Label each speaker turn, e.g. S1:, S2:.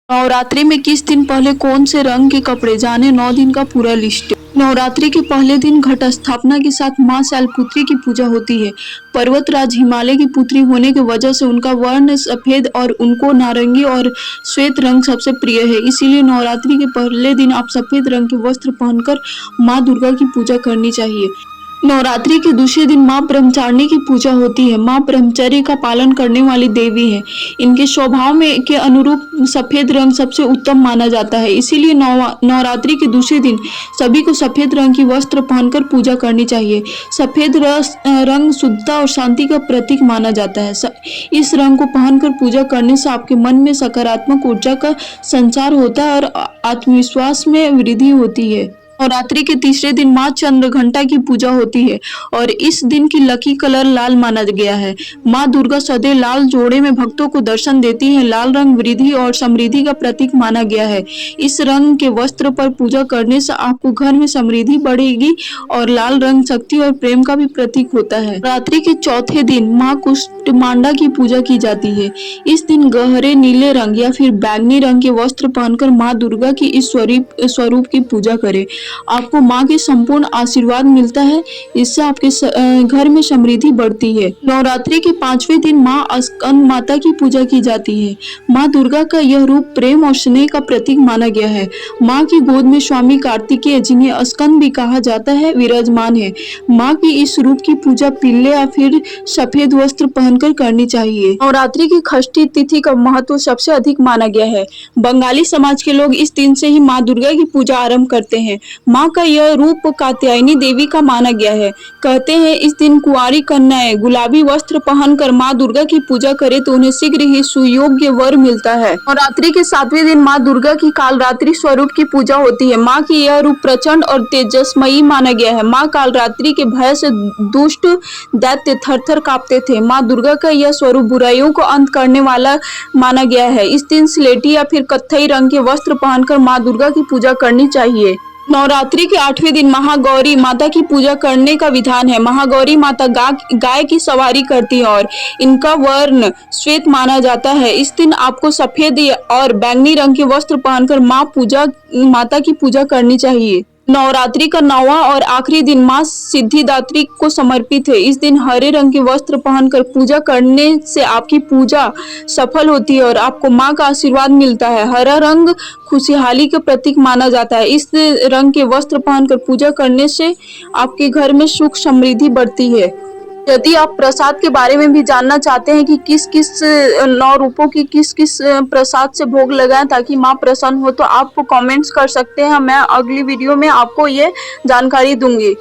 S1: नवरात्रि में किस दिन पहले कौन से रंग के कपड़े, जाने 9 दिन का पूरा लिस्ट। नवरात्रि के पहले दिन घट स्थापना के साथ मां शैलपुत्री की पूजा होती है। पर्वतराज हिमालय की पुत्री होने की वजह से उनका वर्ण सफेद और उनको नारंगी और श्वेत रंग सबसे प्रिय है। इसीलिए नवरात्रि के पहले दिन आप सफेद रंग के वस्त्र पहनकर मां दुर्गा की पूजा करनी चाहिए। नवरात्रि के दूसरे दिन मां ब्रह्मचारिणी की पूजा होती है। मां ब्रह्मचर्य का पालन करने वाली देवी हैं। इनके स्वभाव में के अनुरूप सफेद रंग सबसे उत्तम माना जाता है। इसीलिए नवरात्रि के दूसरे दिन सभी को सफेद रंग की वस्त्र पहनकर पूजा करनी चाहिए। सफेद रंग शुद्धता और शांति का प्रतीक माना जाता है। इस रंग को पहनकर पूजा करने से आपके मन में सकारात्मक ऊर्जा का संचार होता है और आत्मविश्वास में वृद्धि होती है। नवरात्रि के तीसरे दिन मां चंद्रघंटा की पूजा होती है और इस दिन की लकी कलर लाल माना गया है। मां दुर्गा सदैव लाल जोड़े में भक्तों को दर्शन देती हैं। लाल रंग वृद्धि और समृद्धि का प्रतीक माना गया है। इस रंग के वस्त्र पर पूजा करने से आपको घर में समृद्धि बढ़ेगी और लाल रंग शक्ति और प्रेम का भी प्रतीक होता है। नवरात्रि के चौथे दिन मां कुष्मांडा की पूजा की जाती है। इस दिन गहरे नीले रंग या फिर बैंगनी रंग के वस्त्र पहनकर मां दुर्गा की इस स्वरूप की पूजा करें। आपको मां के संपूर्ण आशीर्वाद मिलता है। इससे आपके घर में समृद्धि बढ़ती है। नवरात्रि के 5वें दिन मां स्कंद माता की पूजा की जाती है। मां दुर्गा का यह रूप प्रेम और स्नेह का प्रतीक माना गया है। मां की गोद में स्वामी कार्तिकेय, जिन्हें स्कंद भी कहा जाता है, विराजमान है। मां की इस रूप की पूजा पीले या फिर सफेद वस्त्र पहनकर करनी चाहिए। नवरात्रि की षष्ठी तिथि का महत्व सबसे अधिक माना गया है। बंगाली समाज के लोग इस दिन से ही मां दुर्गा की पूजा आरंभ करते हैं। मां का यह रूप कात्यायनी देवी का माना गया है। कहते हैं इस दिन कुंवारी कन्याएं गुलाबी वस्त्र पहनकर मां दुर्गा की पूजा करें तो उन्हें शीघ्र ही सुयोग्य वर मिलता है। नवरात्रि के 7वें दिन मां दुर्गा की कालरात्रि स्वरूप की पूजा होती है। मां की यह रूप प्रचंड और तेजस्मयी माना गया है। मां कालरात्रि के भय से दुष्ट दैत्य थर-थर कांपते थे। मां दुर्गा का यह स्वरूप बुराइयों को अंत करने वाला माना गया है। इस दिन स्लेटी या फिर कत्थई रंग के वस्त्र पहनकर मां दुर्गा की पूजा करनी चाहिए। नवरात्रि के 8वें दिन महागौरी माता की पूजा करने का विधान है। महागौरी माता गाय की सवारी करती है और इनका वर्ण श्वेत माना जाता है। इस दिन आपको सफेद और बैंगनी रंग के वस्त्र पहनकर माता की पूजा करनी चाहिए। नवरात्रि का 9वां और आखिरी दिन मां सिद्धिदात्री को समर्पित है। इस दिन हरे रंग के वस्त्र पहनकर पूजा करने से आपकी पूजा सफल होती है और आपको मां का आशीर्वाद मिलता है। हरा रंग खुशहाली का प्रतीक माना जाता है। इस रंग के वस्त्र पहनकर पूजा करने से आपके घर में सुख समृद्धि बढ़ती है। यदि आप प्रसाद के बारे में भी जानना चाहते हैं कि किस किस 9 रूपों की किस किस प्रसाद से भोग लगाएं ताकि मां प्रसन्न हो, तो आप कमेंट्स कर सकते हैं। मैं अगली वीडियो में आपको ये जानकारी दूंगी।